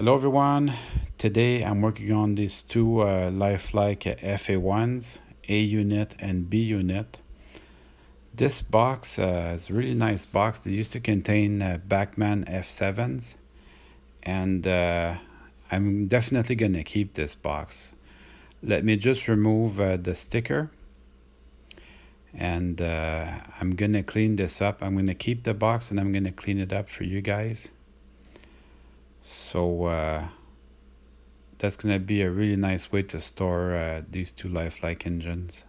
Hello everyone, today I'm working on these two Life-Like Fa1s, A unit and B unit. This box is a really nice box. They used to contain Bachmann F7s, and I'm definitely going to keep this box. Let me just remove the sticker, and I'm going to clean this up. I'm going to keep the box and I'm going to clean it up for you guys. So that's going to be a really nice way to store these two Life-Like engines.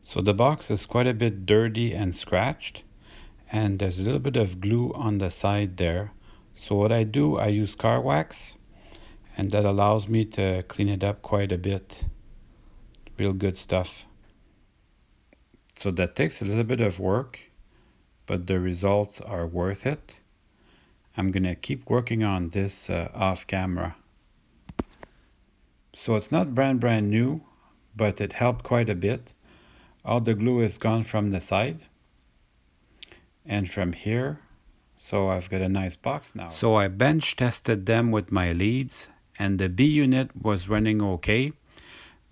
So the box is quite a bit dirty and scratched, and there's a little bit of glue on the side there. So what I do, I use car wax, and that allows me to clean it up quite a bit. Real good stuff. So that takes a little bit of work, but the results are worth it. I'm gonna keep working on this off camera. So it's not brand new, but it helped quite a bit. All the glue is gone from the side and from here. So I've got a nice box now. So I bench tested them with my leads, and the B unit was running okay,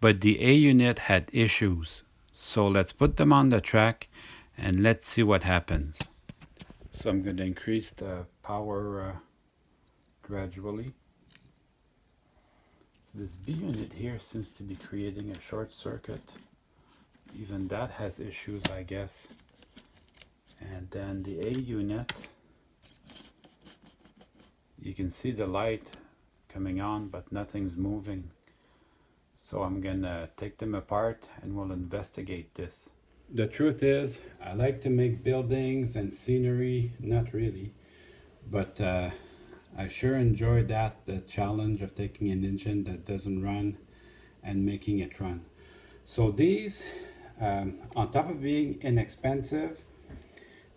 but the A unit had issues. So let's put them on the track and let's see what happens. So I'm going to increase the power gradually. So this B unit here seems to be creating a short circuit. Even that has issues, I guess. And then the A unit, you can see the light coming on, but nothing's moving. So I'm gonna take them apart and we'll investigate this. The truth is, I like to make buildings and scenery, not really, but I sure enjoy the challenge of taking an engine that doesn't run and making it run. So these, on top of being inexpensive,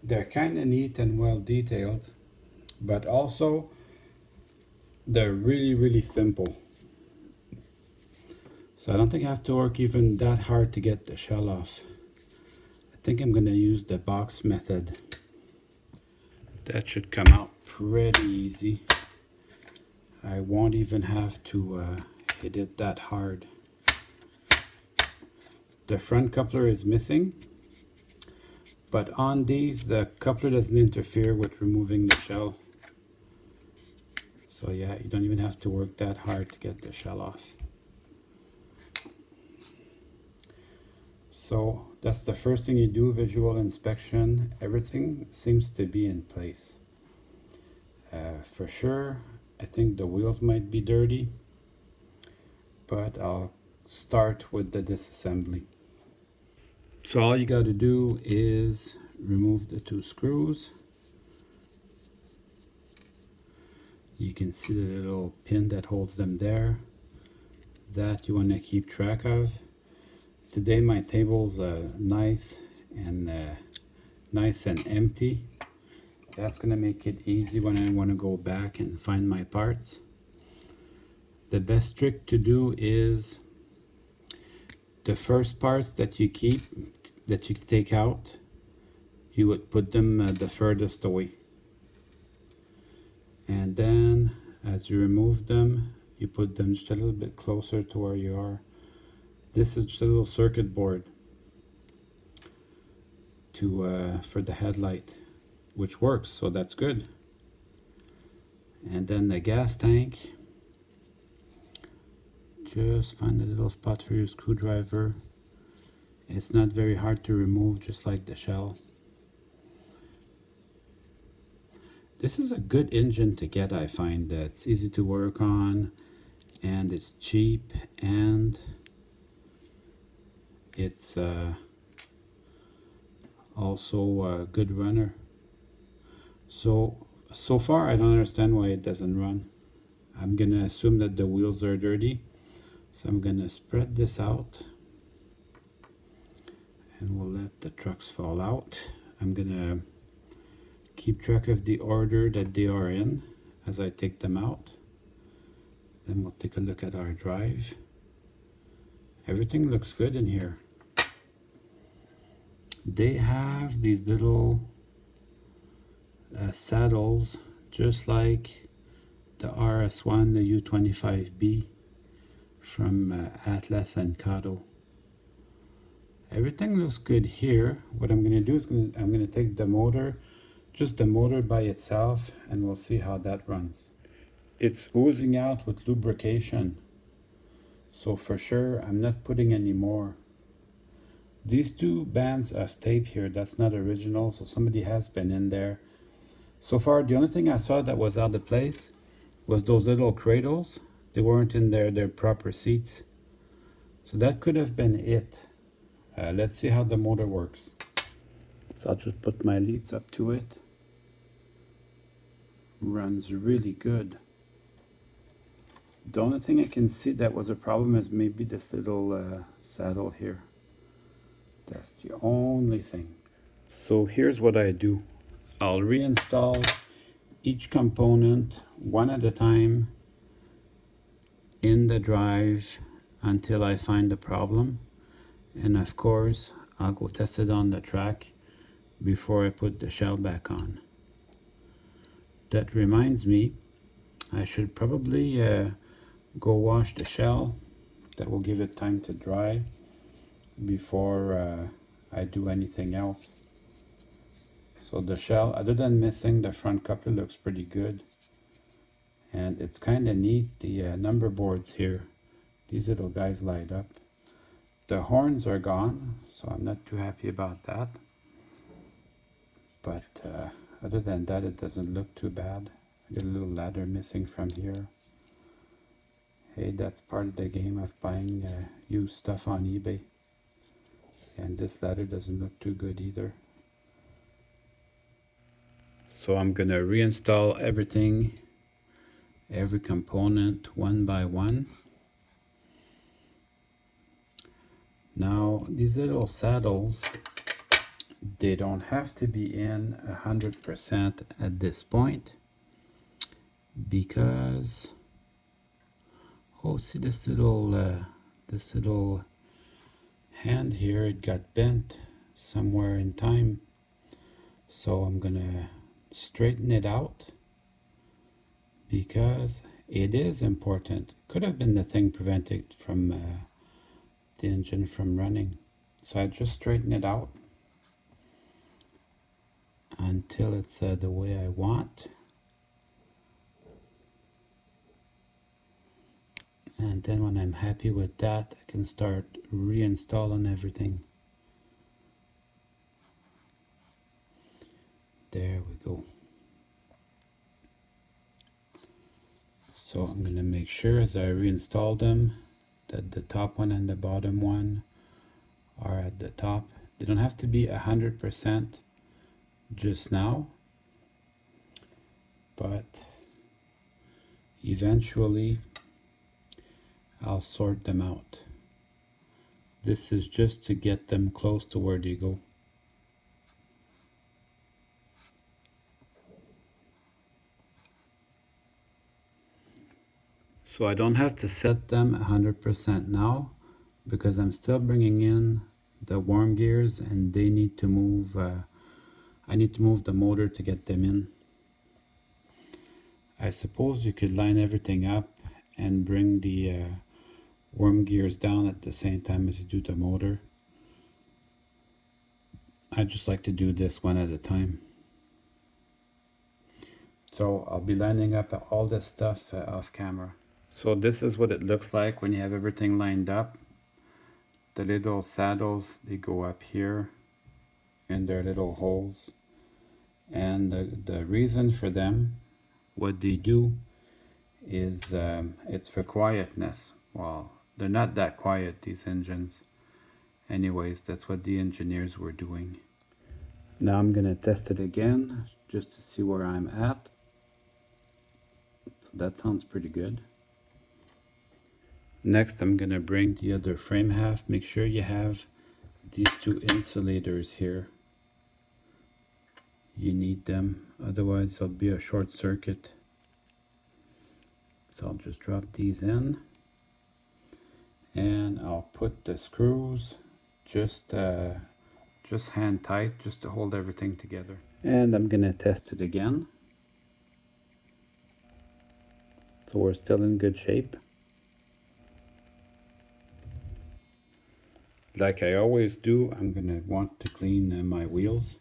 they're kind of neat and well detailed, but also they're really simple. So I don't think I have to work even that hard to get the shell off. I think I'm going to use the box method. That should come out pretty easy. I won't even have to hit it that hard. The front coupler is missing, but on these the coupler doesn't interfere with removing the shell. So yeah, you don't even have to work that hard to get the shell off. So that's the first thing you do, visual inspection. Everything seems to be in place. For sure, I think the wheels might be dirty, but I'll start with the disassembly. So all you got to do is remove the two screws. You can see the little pin that holds them there. That you want to keep track of. Today my table's nice and empty. That's gonna make it easy when I want to go back and find my parts. The best trick to do is the first parts that you keep, that you take out, you would put them the furthest away. And then as you remove them, you put them just a little bit closer to where you are. This is just a little circuit board to for the headlight, which works, so that's good. And then the gas tank, just find a little spot for your screwdriver. It's not very hard to remove, just like the shell. This is a good engine to get, I find. It's easy to work on, and it's cheap, and it's also a good runner. So far I don't understand why it doesn't run. I'm gonna assume that the wheels are dirty, so I'm gonna spread this out and we'll let the trucks fall out. I'm gonna keep track of the order that they are in as I take them out. Then we'll take a look at our drive. Everything looks good in here. They have these little saddles just like the RS1, the U25B from Atlas and Kato. Everything looks good here. What I'm going to do is I'm going to take the motor, just the motor by itself, and we'll see how that runs. It's oozing out with lubrication, so for sure I'm not putting any more. These two bands of tape here, that's not original, so somebody has been in there. So far the only thing I saw that was out of place was those little cradles. They weren't in their proper seats, so that could have been it. Let's see how the motor works. So I'll just put my leads up to it. Runs really good. The only thing I can see that was a problem is maybe this little saddle here. That's the only thing. So here's what I do. I'll reinstall each component one at a time in the drive until I find the problem. And of course, I'll go test it on the track before I put the shell back on. That reminds me, I should probably go wash the shell. That will give it time to dry before I do anything else. So the shell, other than missing the front coupler, looks pretty good. And it's kind of neat, the number boards here. These little guys light up. The horns are gone, so I'm not too happy about that. But other than that, it doesn't look too bad. I got a little ladder missing from here. Hey, that's part of the game of buying used stuff on eBay. And this ladder doesn't look too good either. So I'm gonna reinstall everything, every component one by one. Now these little saddles, they don't have to be in 100% at this point, because oh, see this little hand here, it got bent somewhere in time. So I'm gonna straighten it out because it is important. Could have been the thing preventing from the engine from running. So I just straighten it out until it's the way I want. And then when I'm happy with that, I can start reinstalling everything. There we go. So I'm going to make sure as I reinstall them that the top one and the bottom one are at the top. They don't have to be 100% just now, but eventually I'll sort them out. This is just to get them close to where they go. So I don't have to set them 100% now because I'm still bringing in the worm gears and they need to move. I need to move the motor to get them in. I suppose you could line everything up and bring the worm gears down at the same time as you do the motor. I just like to do this one at a time. So I'll be lining up all this stuff off camera. So this is what it looks like when you have everything lined up. The little saddles, they go up here in their little holes. And the reason for them, what they do is it's for quietness. Well, they're not that quiet, these engines. Anyways, that's what the engineers were doing. Now I'm gonna test it again just to see where I'm at. So that sounds pretty good. Next, I'm gonna bring the other frame half. Make sure you have these two insulators here. You need them, otherwise there'll be a short circuit. So I'll just drop these in and I'll put the screws just hand tight, just to hold everything together. And I'm gonna test it again. so we're still in good shape. Like I always do, I'm gonna want to clean my wheels.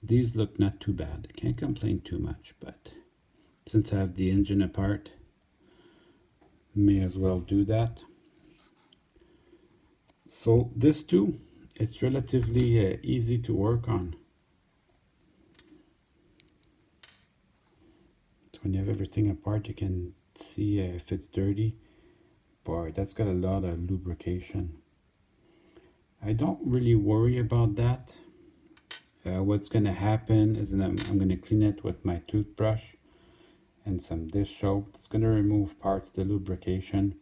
These look not too bad, can't complain too much, but since I have the engine apart, may as well do that. So this too, it's relatively easy to work on. So when you have everything apart, you can see if it's dirty. Boy, that's got a lot of lubrication. I don't really worry about that. What's gonna happen is that I'm gonna clean it with my toothbrush and some dish soap. It's gonna remove part of the lubrication.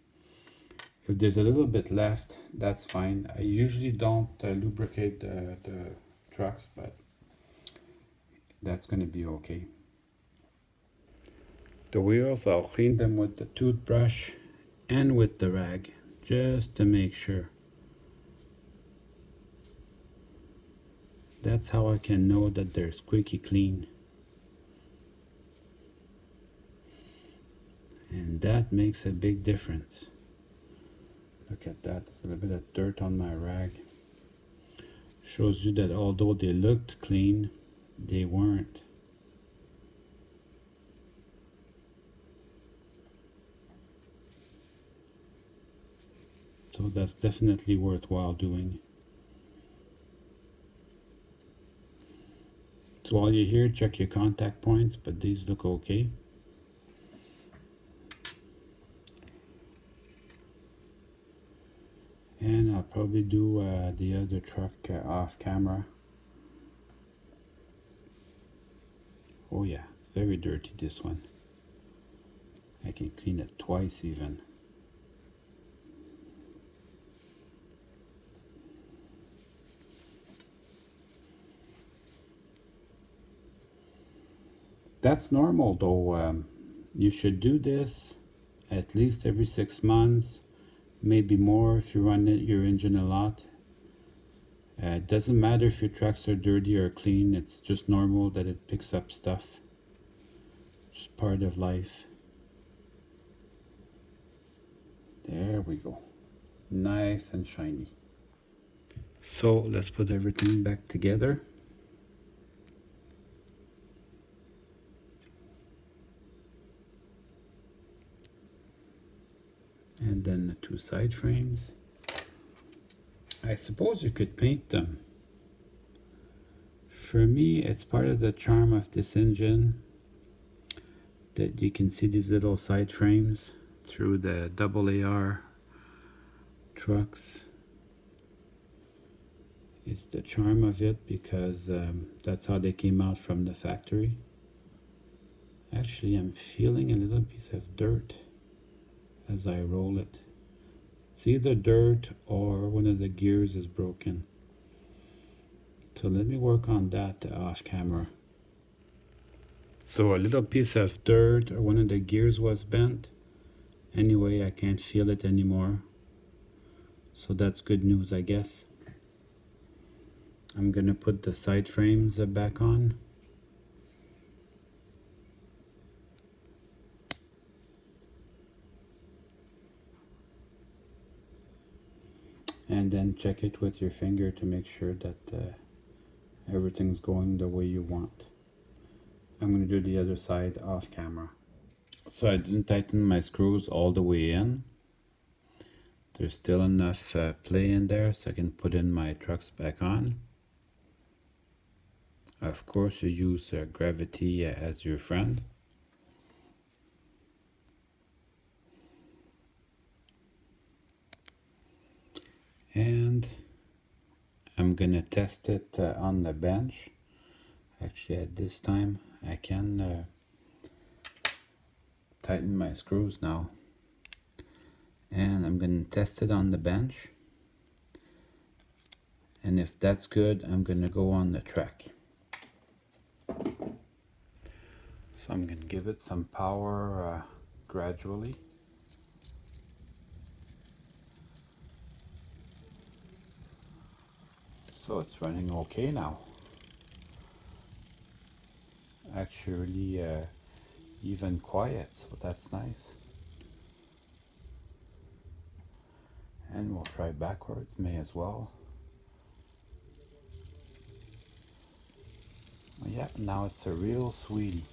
If there's a little bit left, that's fine. I usually don't lubricate the trucks, but that's gonna be okay. The wheels, I'll clean them with the toothbrush and with the rag, just to make sure. That's how I can know that they're squeaky clean. And that makes a big difference. Look at that, there's a little bit of dirt on my rag. Shows you that although they looked clean, they weren't. So that's definitely worthwhile doing. So while you're here, check your contact points, but these look okay. And I'll probably do the other truck off camera. Oh yeah, it's very dirty, this one. I can clean it twice even. That's normal though. You should do this at least every 6 months, maybe more if you run your engine a lot. It doesn't matter if your trucks are dirty or clean, it's just normal that it picks up stuff. It's part of life. There we go. Nice and shiny. So let's put everything back together. And then the two side frames. I suppose you could paint them. For me, it's part of the charm of this engine that you can see these little side frames through the AAR trucks. It's the charm of it because that's how they came out from the factory. Actually, I'm feeling a little piece of dirt as I roll it. It's either dirt or one of the gears is broken. So let me work on that off camera. So a little piece of dirt or one of the gears was bent. Anyway, I can't feel it anymore. So that's good news, I guess. I'm gonna put the side frames back on. And then check it with your finger to make sure that everything's going the way you want. I'm going to do the other side off camera. So I didn't tighten my screws all the way in. There's still enough play in there so I can put in my trucks back on. Of course, you use gravity as your friend. And I'm gonna test it on the bench. Actually, at this time I can tighten my screws now, and I'm gonna test it on the bench, and if that's good, I'm gonna go on the track. So I'm gonna give it some power gradually. So it's running okay now. Actually, even quiet, so that's nice. And we'll try backwards, may as well. Yeah, now it's a real sweetie.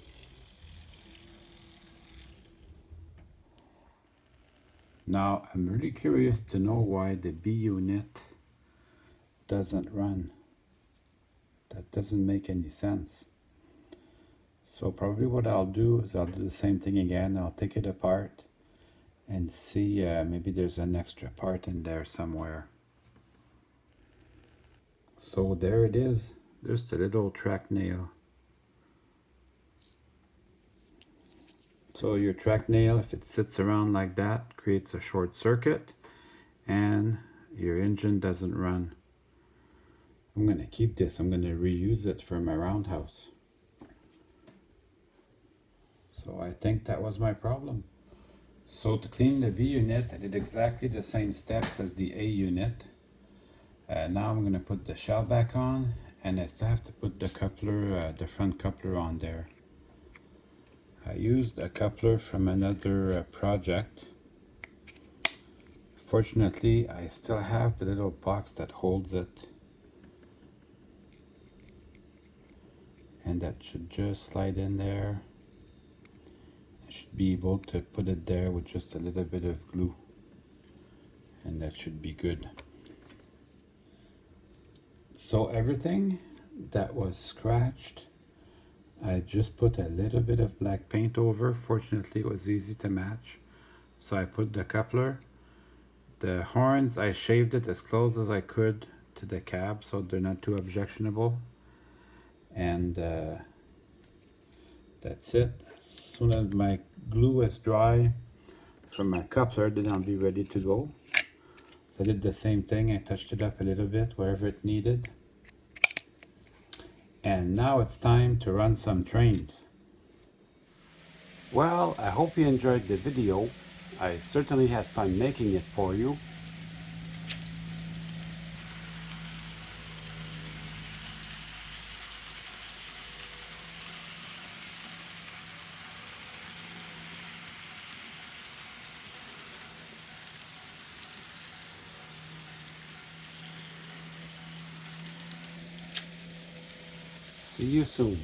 Now I'm really curious to know why the B unit doesn't run. That doesn't make any sense. So probably what I'll do is I'll do the same thing again. I'll take it apart and see maybe there's an extra part in there somewhere. So there it is. There's the little track nail. So your track nail, if it sits around like that, creates a short circuit and your engine doesn't run. I'm going to keep this. I'm going to reuse it for my roundhouse. So I think that was my problem. So to clean the B unit, I did exactly the same steps as the A unit. Now I'm going to put the shell back on, and I still have to put the coupler, the front coupler on there. I used a coupler from another project. Fortunately, I still have the little box that holds it. And that should just slide in there. I should be able to put it there with just a little bit of glue. And that should be good. So everything that was scratched, I just put a little bit of black paint over. Fortunately, it was easy to match. So I put the coupler. The horns, I shaved it as close as I could to the cab so they're not too objectionable. And that's it. As soon as my glue is dry from my coupler, then I'll be ready to go. So I did the same thing. I touched it up a little bit wherever it needed. And now it's time to run some trains. Well, I hope you enjoyed the video. I certainly had fun making it for you. See you soon.